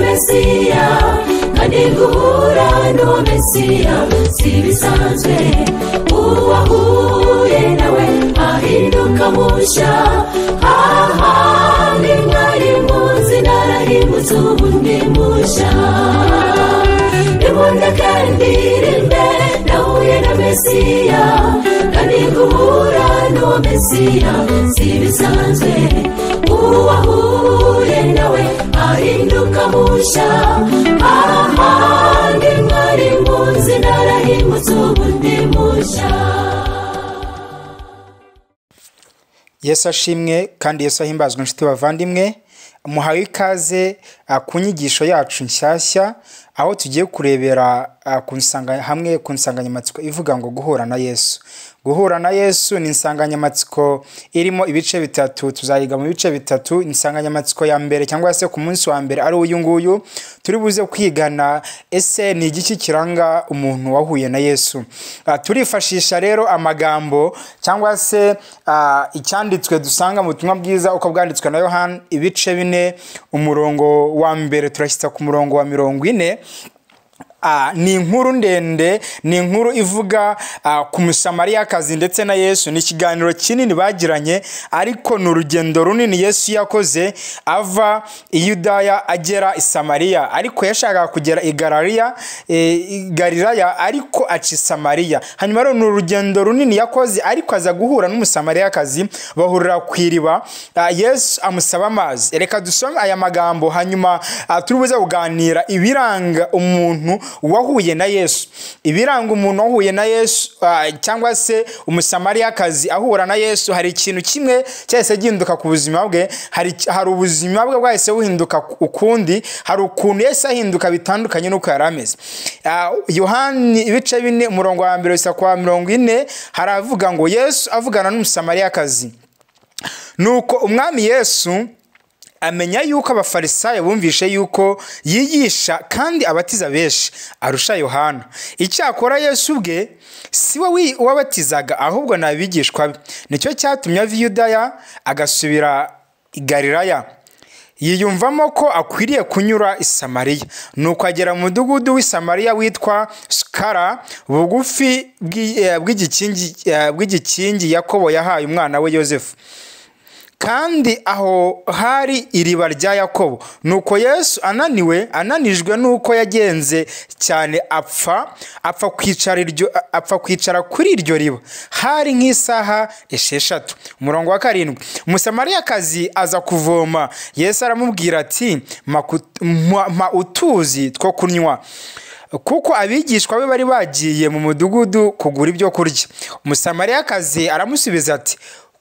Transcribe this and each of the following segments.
Mesiya kandi guhura n'uwo Mesiya si bisanzwe uwahuye nawe ahinduka mushya aha ni mwari muzi narahindutse ubundi mushya imbunda kandi rimwe nahuye na Mesiya kandi guhura n'uwo Mesiya si bisanzwe uwahuye nawe ahinduka mushya aha ni mwari muzi narahindutse ubundi mushya. Yesu ashimwe kandi Yesu ahimbazwe inshuti bavandimwe, muhawe ikaze ku nyigisho yacu nshyashya aho tugiye kurebera hamwe ku nsanganyamatsiko ivuga ngo guhura na Yesu. Guhura na Yesu ni insanganyamatsiko irimo ibice bitatu, tuzayiga mu bice bitatu. Insanganyamatsiko ya mbere cyangwa se ku munsi wa mbere ari uyu nguyu turi buze kwigana ese ni igiki kiranga umuntu wahuye na Yesu. Turifashisha rero amagambo cyangwa se icyanditswe dusanga mu butumwa bwiza uko bwanditswe na Yohana ibice 4 umurongo wa mbere turashyitsa ku murongo wa 40. Ni inkuru ndende, ni inkuru ivuga ku Umusamariyakazi ndetse na Yesu. Ni ikiganiro kinini bagiranye ariko ni urugendo runini Yesu yakoze ava i Yudaya agera i Samariya, ariko yashakaga kugera i Galilaya ariko aca i Samariya. Hanyuma rero ni urugendo runini yakoze ariko aza guhura n'Umusamariyakazi, bahurira ku iriba. Yesu amusaba amazi. Reka dusome aya magambo hanyuma turubuze kuganira ibiranga umuntu wahuye na Yesu. Ibiranga umuntu wahuye na Yesu cyangwa se Umusamariyakazi ahura na Yesu, hari ikintu kimwe cyahise gihinduka ku buzima bwe. Hari ubuzima bwe bwahise buhinduka ukundi, hari ukuntu Yesu ahinduka bitandukanye nuko yari ameze. Yohana ibice 4 umurongo wa mbere gusa kwa 40 haravuga ngo Yesu avugana n'Umusamariyakazi. Nuko Umwami Yesu amenya yuko abafarisayo bumvishe yuko yigisha kandi abatiza benshi arusha Yohana. Icyakora Yesu bwe si we wabatizaga ahubwo nabigishwa be. Nicyo cyatumye ava i Yudaya agasubira i Galilaya, yiyumvamo ko akwiriye kunyura i Samariya. Nuko agera mu mudugudu w'i Samariya witwa Sukara, bugufi bw'igikingi Yakobo yahaye umwana we Yosefu, kandi aho hari iriba rya Yakobo. Nuko Yesu ananijwe nuko yagenze cyane apfa kwicara kuri iryo riba. Hari nk'isaha 6. Umurongo wa 7, Umusamariyakazi aza kuvoma. Yesu aramubwira ati mpa utuzi two kunywa, kuko abigishwa be bari bagiye mu mudugudu kugura ibyo kurya. Umusamariyakazi aramusubiza ati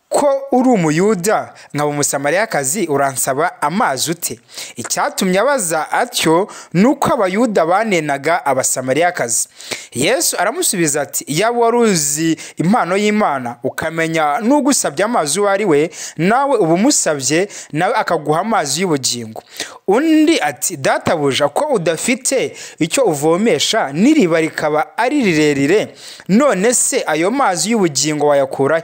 ko uri Umuyuda nkaba Umusamariyakazi uransaba amazi ute? Icyatumye abaza atyo nuko Abayuda banenaga Abasamariyakazi. Yesu aramusubiza ati yaba waruzi impano y'Imana ukamenya n'ugusabye amazi uwo ari we, nawe uba umusabye nawe akaguha amazi y'ubugingo. Undi ati databuja, ko udafite icyo uvomesha n'iriba rikaba ari rirerire, none se ayo mazi y'ubugingo wayakura?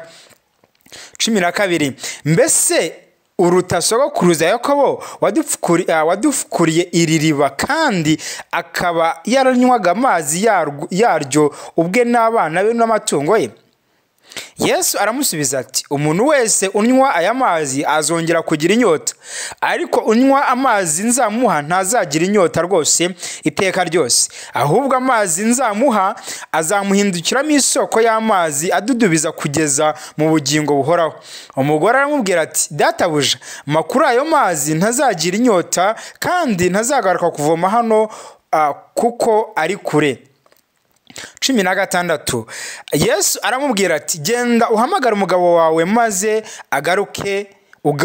12 Mbese uruta sogokuruza Yakobo wadufukuriye iri riba, kandi akaba yaranywaga amazi yaryo ubwe n'abana be n'amatungo ye? Yesu aramusubiza ati umuntu wese unywa aya mazi azongera kugira inyota, ariko unywa amazi nzamuha ntazagira inyota rwose iteka ryose, ahubwo amazi nzamuha azamuhindukiramo isoko y'amazi adudubiza kugeza mu bugingo buhoraho. Umugore aramubwira ati databuja, makuru ayo mazi ntazagira inyota kandi ntazagaruka kuvoma hano kuko ari kure. 16 Yesu aramubwira ati genda uhamagara umugabo wawe maze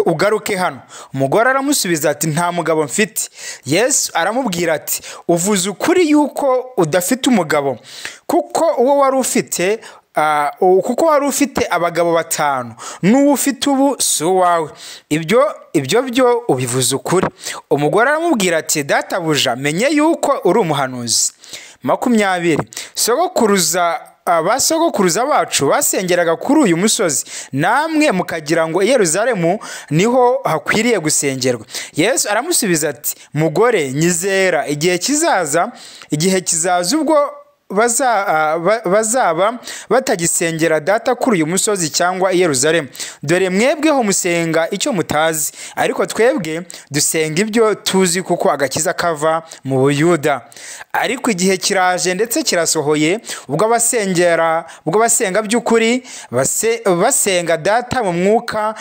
ugaruke hano. Umugore aramusubiza ati nta mugabo mfite. Yesu aramubwira ati uvuze ukuri yuko udafite umugabo, kuko wari ufite abagabo 5, n'uwo ufite ubu si uwawe. Ibyo byo ubivuze ukuri. Umugore aramubwira ati databuja, menye yuko uri umuhanuzi. 20 Sogokuruza abasogokuruza bacu basengeraga kuri uyu musozi, namwe mukagira ngo i Yerusalemu niho hakwiriye gusengerwa. Yesu aramusubiza ati, mugore nyizera, igihe kizaza ubwo bazaba batagisengera data kuri uyu musozi cyangwa i Yerusalemu. Dore mwebweho musenga icyo mutazi, ariko twebwe dusenga ibyo tuzi, kuko agakiza kava mu Buyuda. Ariko igihe kiraje ndetse kirasohoye, ubwo basenga by'ukuri, basenga data mu mwuka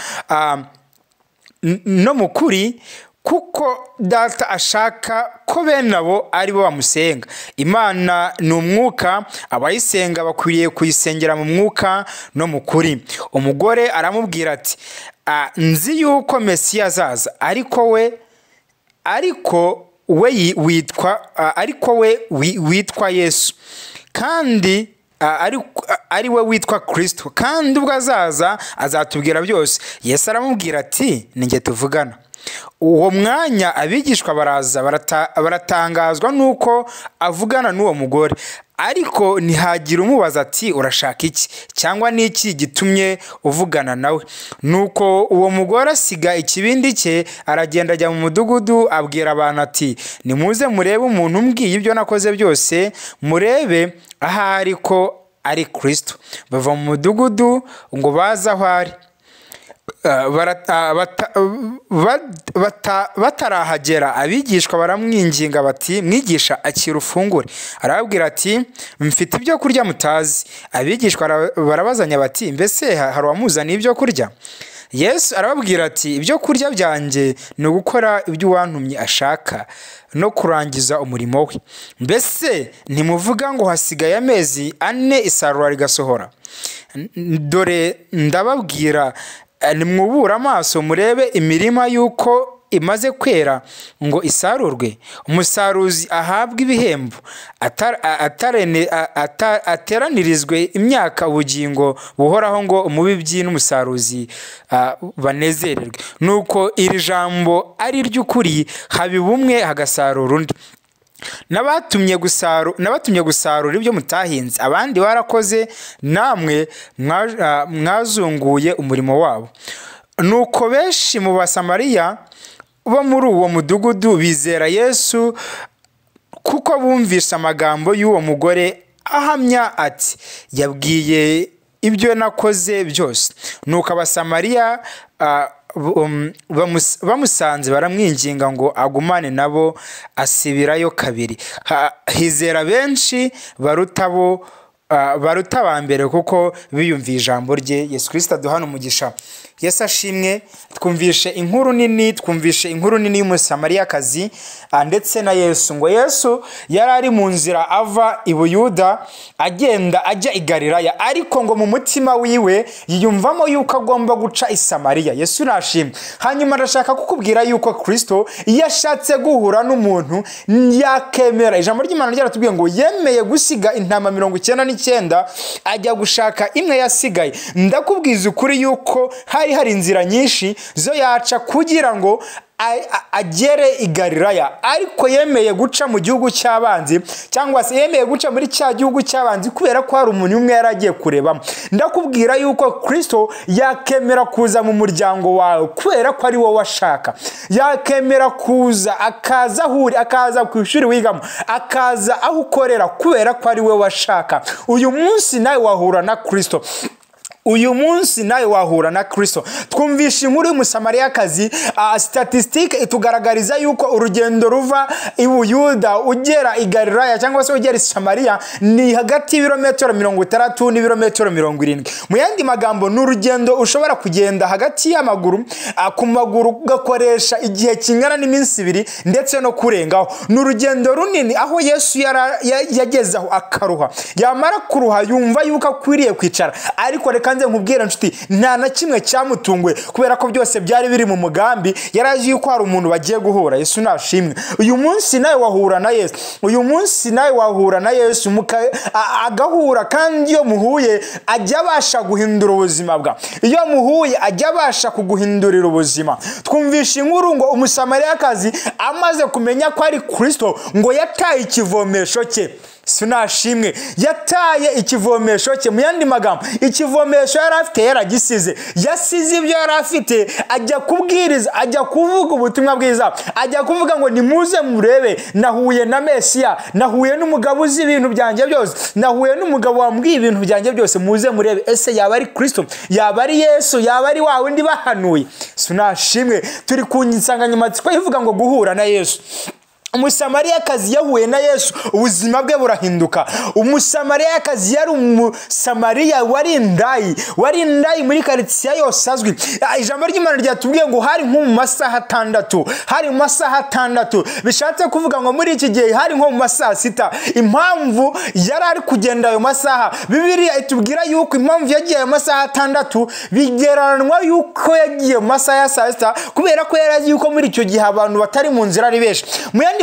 no mu kuri, kuko data ashaka ko bene abo ari bo bamusenga. Imana ni umwuka, abayisenga bakwiriye kuyisengera mu mwuka no mu kuri. Umugore aramubwira ati, nzi yuko Mesiya azaza, ariko we witwa Yesu, kandi ari we witwa Kristo, kandi ubwo azaza azatubwira byose. Yesu aramubwira ati, ni njye tuvugana. Uwo mwanya abigishwa baraza, baratangazwa nuko avugana n'uwo mugore, ariko ntihagira umubaza ati, urashaka iki, cyangwa ni iki gitumye uvugana nawe? Nuko uwo mugore asiga ikibindi cye, aragenda ajya mu mudugudu, abwira abantu ati, nimuze murebe umuntu umbwiye ibyo nakoze byose, murebe ahari ko ari Kristo. Bava mu mudugudu ngo baze aho ari. Batarahagera, abigishwa baramwinginga bati, mwigisha, akira ufungure. Arababwira ati, mfite ibyo kurya mutazi. Abigishwa barabazanya bati, mbese hari uwamuzaniye ibyo kurya? Yesu arababwira ati, ibyo kurya byanjye ni ugukora ibyo uwantumye ashaka no kurangiza umurimo we. Mbese ntimuvuga ngo hasigaye amezi 4 isarura rigasohora? Dore ndababwira, nimwubura amaso murebe imirima yuko imaze kwera ngo isarurwe. Umusaruzi ahabwa ibihembo, ateranirizwe imyaka ubugingo buhoraho, ngo umubibyi n'umusaruzi banezererwe. Nuko iri jambo ari ry'ukuri, habiba umwe hagasarura undi. Nabatumye gusarura ibyo mutahinze, abandi barakoze, namwe mwazunguye umurimo wabo. Nuko benshi mu Basamariya bo muri uwo mudugudu bizera Yesu, kuko bumvise amagambo y'uwo mugore ahamya ati, yabwiye ibyo nakoze byose. Nuko Abasamariya bamusanze baramwinginga ngo agumane nabo, asibirayo kabiri. Hizera benshi baruta ba mbere, kuko biyumviye ijambo rye. Yesu Kristo aduhana umugisha. Yesu ashimwe. Twumvishe inkuru nini y'Umusamariyakazi ndetse na Yesu. Ngo Yesu yari ari mu nzira ava i Buyuda agenda ajya i Galilaya, ariko ngo mu mutima wiwe yiyumvamo yuko agomba guca i Samariya. Yesu nashimwe. Hanyuma ndashaka kukubwira yuko Kristo iyo ashatse guhura n'umuntu yakemera. Ijambo ry'Imana ryaratubwiye ngo yemeye gusiga intama 99 ajya gushaka imwe yasigaye. Ndakubwiza ukuri yuko hari inzira nyinshi zo yaca kugira ngo agere i Galilaya, ariko yemeye guca mu gihugu cy'abanzi, cyangwa se yemeye guca muri cya gihugu cy'abanzi kubera ko hari umuntu umwe yaragiye kurebamo. Ndakubwira yuko Kristo yakemera kuza mu muryango wawe kubera ko ari wowe washaka. Yakemera kuza akaza ahuri, akaza ku ishuri wigamo, akaza aho ukorera kubera ko ari wowe washaka. Uyu munsi nawe wahura na Kristo. Twumvisha inkuru y'Umusamariyakazi. Statistique itugaragariza yuko urugendo ruva i Buyuda ugera i Galilaya cyangwa se ugera i Samariya ni hagati y'ibirometero 30 n'ibirometero 70. Mu yandi magambo, n'urugendo ushobora kugenda hagati y'amaguru, ku maguru gakoresha igihe kingana n'iminsi 2 ndetse no kurengaho. N'urugendo runini, aho Yesu yagezaho akaruha. Yamara kuruha yumva yuko akwiriye kwicara, ariko reka nze nkubwira nshuti, nta na kimwe cyamutunguye kubera ko byose byari biri mu mugambi. Yarazi yuko hari umuntu bagiye guhura. Yesu nashimwe. Uyu munsi nawe wahura na Yesu, agahura, kandi iyo muhuye ajya abasha guhindura ubuzima bwa. Iyo muhuye ajya abasha kuguhindurira ubuzima. Twumvisha inkuru ngo Umusamariyakazi amaze kumenya ko ari Kristo, ngo yataye ikivomesho cye. Sinashimwe yataye ikivomesho cye, mu yandi magambo ikivomesho yari afite yaragisize, yasize ibyo yari afite ajya kubwiriza, ajya kuvuga ubutumwa bwiza, ajya kuvuga ngo nimuze murebe, nahuye na Mesiya, nahuye n'umugabo uzi ibintu byanjye byose, nahuye n'umugabo wambwiye ibintu byanjye byose, muze murebe ese yaba ari Kristo, yaba ari Yesu, yaba ari wa wundi bahanuye. Sinashimwe turi ku nsanganyamatsiko ivuga ngo guhura na Yesu. Umusamariyakazi yahuye na Yesu, ubuzima bwe burahinduka. Umusamariyakazi yari umusamariya wari indayi muri karitsiye yose azwi. Ijambo ry'Imana ryatubwiye ngo hari nko mu masaha 6, hari mu masaha 6, bishatse kuvuga ngo muri iki gihe hari nko mu masaha 6. Impamvu yari ari kugenda ayo masaha, Bibiliya itubwira yuko impamvu yagiye ayo masaha 6 bigeranwa yuko yagiye mu masaha ya 6 kubera ko yari azi yuko muri icyo gihe abantu batari mu nzira ari benshi.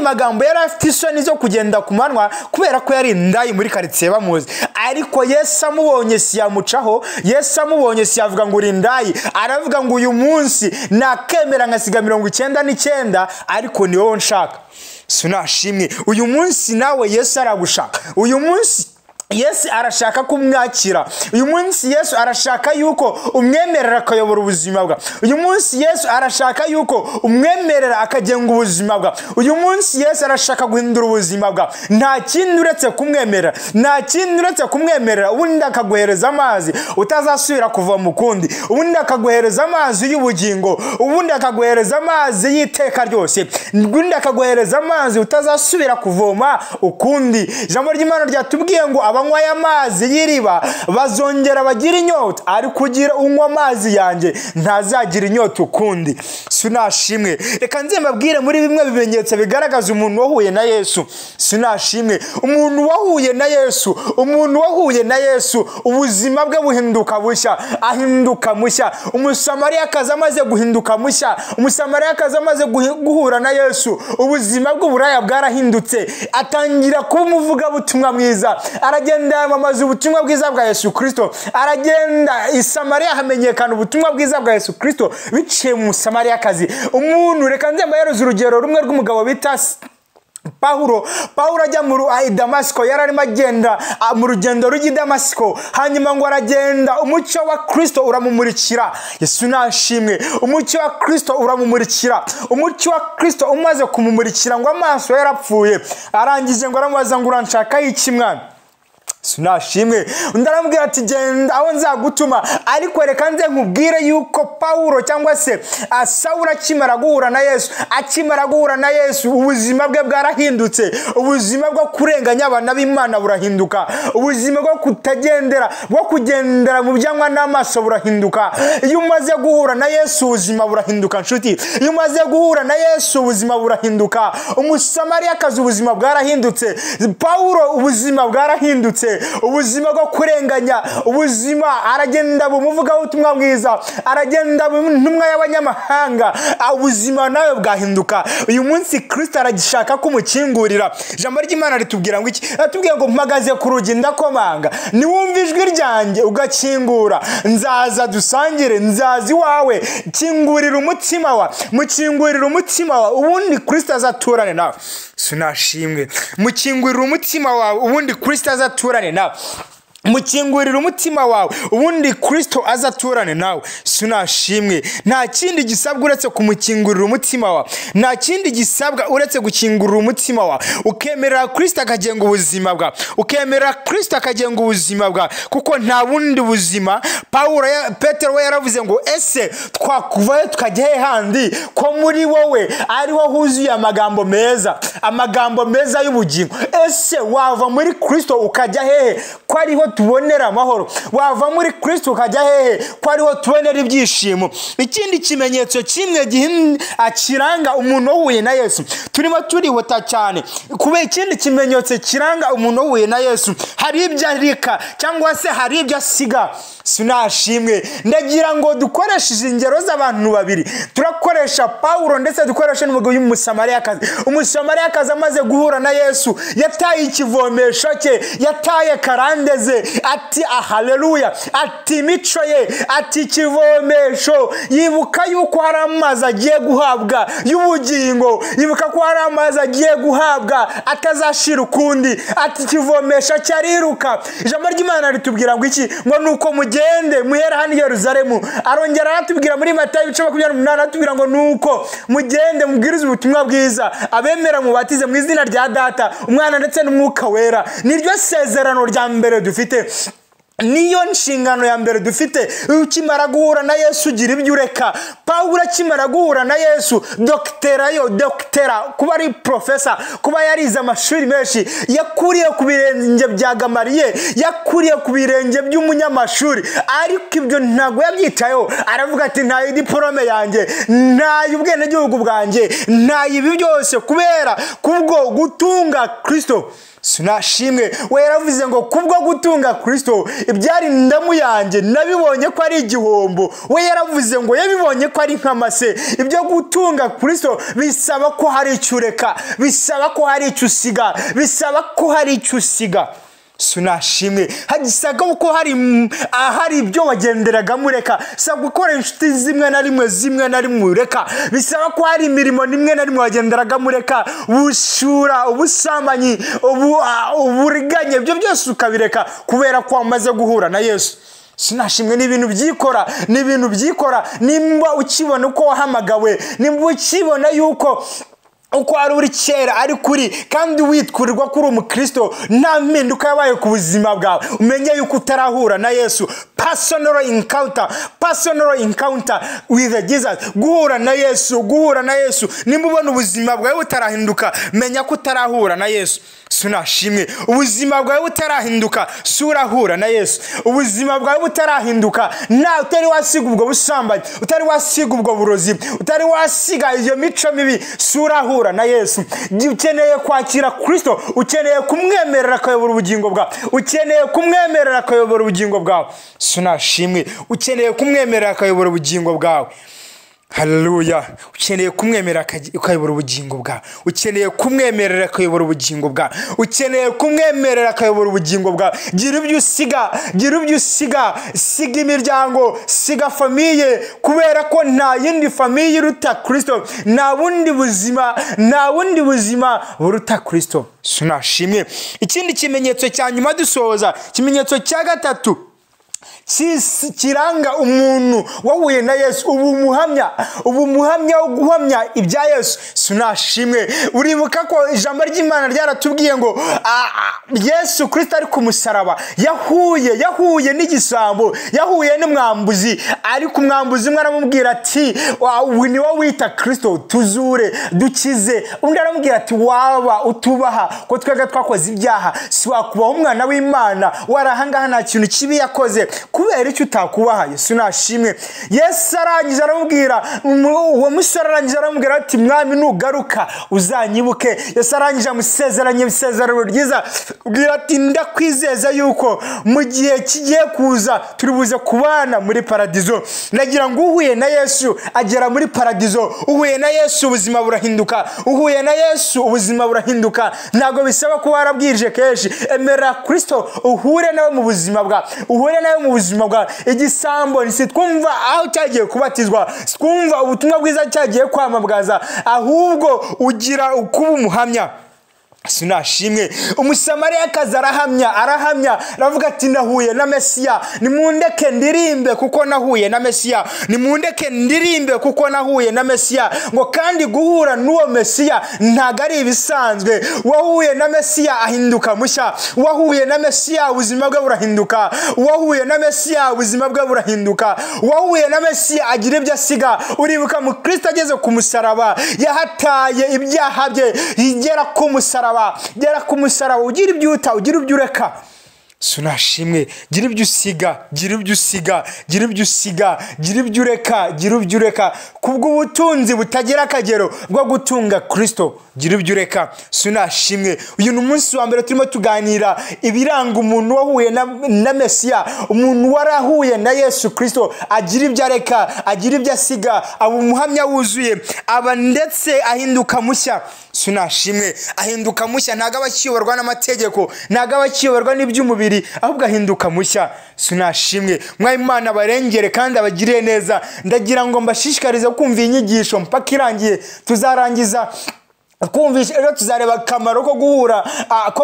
Magambo yari afite isoni zo kugenda ku manwa kubera ko yari indayi muri karitsiye bamuzi. Ariko Yesu amubonye siyamucaho, Yesu amubonye siyavuga ngo uri indayi, aravuga ngo uyu munsi nakemera nkasiga 99 ariko ni wowe nshaka. Sinashimwe uyu munsi nawe Yesu aragushaka. Uyu munsi Yesu arashaka kumwakira. Uyu munsi Yesu arashaka yuko umwemerera akayobora ubuzima bwa. Uyu munsi Yesu arashaka yuko umwemerera akagenga ubuzima bwa. Uyu munsi Yesu arashaka guhindura ubuzima bwa. Nta kintu uretse kumwemerera, nta kintu uretse kumwemerera. Ubundi akaguhereza amazi utazasubira kuva mu kundi, ubundi akaguhereza amazi y'ubugingo, ubundi akaguhereza amazi y'iteka ryose, ubundi akaguhereza amazi utazasubira kuvoma ukundi. Ijambo ry'Imana ryatubwiye ngo abanywa y'amazi y'iriba bazongera bagira inyota, ari kugira unywa amazi yanjye ntazagira inyota ukundi. Sinashimwe reka nze mbabwire muri bimwe bimenyetso bigaragaza umuntu wahuye na Yesu. Sinashimwe umuntu wahuye na Yesu, umuntu wahuye na Yesu ubuzima bwe buhinduka bushya, ahinduka mushya. Umusamariyakazi amaze guhinduka mushya, umusamariyakazi amaze guhura na Yesu, ubuzima bw'uburaya bwarahindutse, atangira kuba umuvugabutumwa mwiza, aragenda yamamaza ubutumwa bwiza bwa Yesu Kristo, aragenda i Samariya hamenyekana ubutumwa bwiza bwa Yesu Kristo biciye mu Musamariyakazi. Umuntu reka nze mbayeruza urugero rumwe rw'umugabo bita Paulo ajya mu Damasiko, yari arimo agenda mu rugendo rujya i Damasiko, hanyuma ngo aragenda umucyo wa Kristo uramumurikira. Yesu nashimwe umucyo wa Kristo uramumurikira. Umucyo wa Kristo umaze kumumurikira ngo amaso yarapfuye, arangije ngo aramubaza ngo uranshaka iki mwana? Sinashimwe ndaramubwira ati genda aho nzagutuma. Ariko reka nze nkubwire yuko Paulo cyangwa se Sawuli akimara guhura na Yesu, akimara guhura na Yesu ubuzima bwe bwarahindutse. Ubuzima bwo kurenganya abana b'Imana burahinduka, ubuzima bwo kutagendera, bwo kugendera mu byangwa n'amaso burahinduka. Iyo umaze guhura na Yesu ubuzima burahinduka nshuti. Iyo umaze guhura na Yesu ubuzima burahinduka. Umusamariyakazi ubuzima bwarahindutse, Paulo ubuzima bwarahindutse, ubuzima bwo kurenganya, ubuzima aragenda bumuvuga ubutumwa bwiza, aragenda ntumwa y'abanyamahanga, ubuzima nawe bwahinduka. Uyu munsi Kristo aragishaka kumukingurira. Ijambo ry'Imana ritubwira ngo iki? Atubwiye ngo mpagaze ku rugi ndakomanga, niwumva ijwi ryanjye ugakingura nzaza dusangire, nzazi wawe, kingurira umutima wa, mukingurira umutima wa, ubundi Kristo azaturane nawe. Sinashimwe mukingurira umutima wawe ubundi Kristo azaturane nawe. Mukingurira umutima wawe ubundi Kristo azaturane nawe. Sinashimwe nta kindi gisabwa uretse kumukingurira umutima wawe, nta kindi gisabwa uretse gukingurira umutima wawe, ukemerera Kristo akagenga ubuzima bwawe, ukemerera Kristo akagenga ubuzima bwawe, kuko nta bundi buzima. Petero we yaravuze ngo ese twakuvayo tukajya he handi ko muri wowe ariho huzuye amagambo meza y'ubugingo? Ese wava muri Kristo ukajya hehe ko ariho tubonera amahoro? Wava muri Kristo ukajya hehe ko ariho tubonera ibyishimo? Ikindi kimenyetso kimwe kiranga umuntu wahuye na Yesu, turimo turihuta cyane kubera ikindi kimenyetso kiranga umuntu wahuye na Yesu, hari ibyo arika cyangwa se hari ibyo asiga. sinashimwe. Ndagira ngo dukoresheje ingero z'abantu babiri, turakoresha Pawulo ndetse dukoresha n'umugabo w'Umusamariyakazi. Umusamariyakazi amaze guhura na Yesu yataye ikivomesho cye, yataye karandeze, ati haleluya, ati imico ye, ati ikivomesho. Yibuka yuko hari amazi agiye guhabwa y'ubugingo, yibuka ko hari amazi agiye guhabwa atazashira ukundi, ati ikivomesho cyariruka. Ijambo ry'Imana ritubwira ngo iki? Ngo nuko mugende muhera hano i Yerusalemu. Arongera aratubwira muri Matayo 28 aratubwira ngo nuko mugende mubwirize ubutumwa bwiza, abemera mubatize mu izina rya Data, Umwana ndetse n'Umwuka Wera. Niryo sezerano rya mbere dufite, niyo nshingano ya mbere dufite. Ukimara guhura na Yesu ugira ibyo ureka. Pawulo akimara guhura na Yesu, doktera, kuba ari profesa, kuba yarize amashuri menshi, yakuriye ku birenge bya Gamaliye, yakuriye ku birenge by'umunyamashuri, ariko ibyo ntago yabyitayeho. Aravuga ati nta diplome yanjye, nta ubwenegihugu bwanjye, nta ibi byose kubera kubwo gutunga Kristo. Sinashimwe. We yaravuze ngo kubwo gutunga Kristo ibyari ndamu yanjye nabibonye ko ari igihombo. We yaravuze ngo yabibonye ko ari nk'amase. Ibyo gutunga Kristo bisaba ko hari icyo ureka, bisaba ko hari icyo usiga, bisaba ko hari icyo usiga. Sinashimwe. Hagisaga uko hari ibyo wagenderaga mureka, saba gukora inshuti zimwe na rimwe ureka, bisaba ko hari imirimo nimwe na rimwe wagenderaga mureka, bushura, ubusambanyi, uburiganye, ibyo byose ukabireka kubera ko wamaze guhura na Yesu. Sinashimwe. N'ibintu byikora, nimba ukibona uko wahamagawe, nimba ukibona yuko uko ari uri kera ari kuri kandi witkurirwa kuri umukristo, nta mpinduka yabaye ku buzima bwawe, umenye yuko utarahura na Yesu. Personal encounter with Jesus. Guhura na Yesu. Nimba ubona ubuzima bwawe butarahinduka, menya ko utarahura na Yesu. Sinashimwe. Ubuzima bwawe butarahinduka, surahura na Yesu. Ubuzima bwawe butarahinduka, na utari wasiga ubwo busambanyi, utari wasiga ubwo burozi, utari wasiga iyo mico mibi, surahura na Yesu. Ukeneye kwakira Kristo, ukeneye kumwemerera akayobora ubugingo bwawe, ukeneye kumwemerera akayobora ubugingo bwawe. Sinashimwe. Ukeneye kumwemerera akayobora ubugingo bwawe. Haleluya. Ukeneye kumwemerera akayobora ubugingo bwawe, ukeneye kumwemerera akayobora ubugingo bwawe, ukeneye kumwemerera akayobora ubugingo bwawe. Gira ibyo usiga, siga imiryango, siga famiye, kubera ko nta yindi famiye iruta Kristo, nta bundi buzima buruta Kristo. Sinashimwe. Ikindi kimenyetso cya nyuma dusoza, kimenyetso cya gatatu kiranga umuntu wahuye na Yesu, umuhamya wo guhamya ibya Yesu. Sinashimwe. Uribuka ko ijambo ry'Imana ryaratubwiye ngo Yesu Kristo ari ku musaraba yahuye n'igisambo, yahuye n'umwambuzi, ariko umwambuzi umwe aramubwira ati ni wowe wita Kristo, tuzure dukize. Undi aramubwira ati waba utubaha ko twebwe twakoze ibyaha, si wakubaho umwana w'Imana, warahangaha nta kintu kibi yakoze, kubera icyo utakubaha. Yesu nashimwe. Yesu arangije aramubwira, uwo musore arangije aramubwira ati mwami nugaruka uzanyibuke. Yesu arangije amusezeranye isezerano ryiza, ubwira ati ndakwizeza yuko mu gihe kigiye kuza turi buze kubana muri paradizo. Nagira ngo uhuye na Yesu agera muri paradizo, uhuye na Yesu ubuzima burahinduka, uhuye na Yesu ubuzima burahinduka. Ntago bisaba ko warabwirije kenshi, emera Kristo uhure nawe mu buzima bwa, uhure nawe mu buzima bwa. Igisambo ntitwumva aho cyagiye kubatizwa, twumva ubutumwa bwiza cyagiye kwamamaza, ahubwo ugira ukuba umuhamya. Sinashimwe. Umusamariyakazi arahamya, aravuga ati nahuye na Mesiya, nimundeke ndirimbe kuko nahuye na Mesiya, nimundeke ndirimbe kuko nahuye na Mesiya. Ngo kandi guhura n'uwo Mesiya ntago ari ibisanzwe. Wahuye na Mesiya ahinduka mushya, wahuye na Mesiya ubuzima bwe burahinduka, wahuye na Mesiya ubuzima bwe burahinduka, wahuye na Mesiya agira ibyo asiga. Uribuka mu Kristo ageze ku musaraba, yahataye ibyaha bye, igera ku musaraba, gera ku musaraba, ugira ibyo uta, ugira ibyo ureka. Sinashimwe. Gira ibyo usiga, gira ibyo ureka, kubw'ubutunzi butagira akagero bwo gutunga Kristo. Gira ibyo ureka, sunashimwe. Uyu ni umunsi wa mbere turimo tuganira ibiranga umuntu wahuye na Mesiya, umuntu warahuye na Yesu Kristo, agira ibyo areka, agira ibyo asiga, aba umuhamya wuzuye, aba ndetse ahinduka mushya. Sunashimwe, ahinduka mushya, ntago abakiyoborwa n'amategeko, ntago abakiyoborwa n'iby'umubiri, ahubwo ahinduka mushya. Sunashimwe, Imana barengere kandi abagiriye neza. Ndagira ngo mbashishikarize kumva inyigisho mpaka irangiye. Tuzarangiza kumvisha rero, tuzareba akamaro ko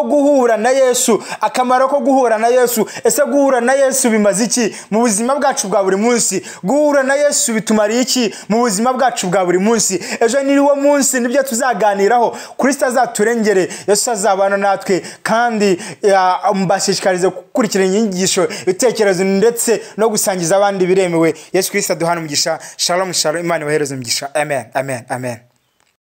guhura na Yesu, akamaro ko guhura na Yesu. Ese guhura na Yesu bimaze iki mu buzima bwacu bwa buri munsi? Guhura na Yesu bitumariye iki mu buzima bwacu bwa buri munsi? Ejo ni wo munsi nibyo tuzaganiraho. Kristo azaturengere, Yesu azabana natwe, kandi mbashishikarize gukurikira inyigisho, ibitekerezo ndetse no gusangiza abandi biremewe. Yesu Kristo aduhana umugisha. Shalom shalom, Imana ibahereze umugisha. Amen amen amen.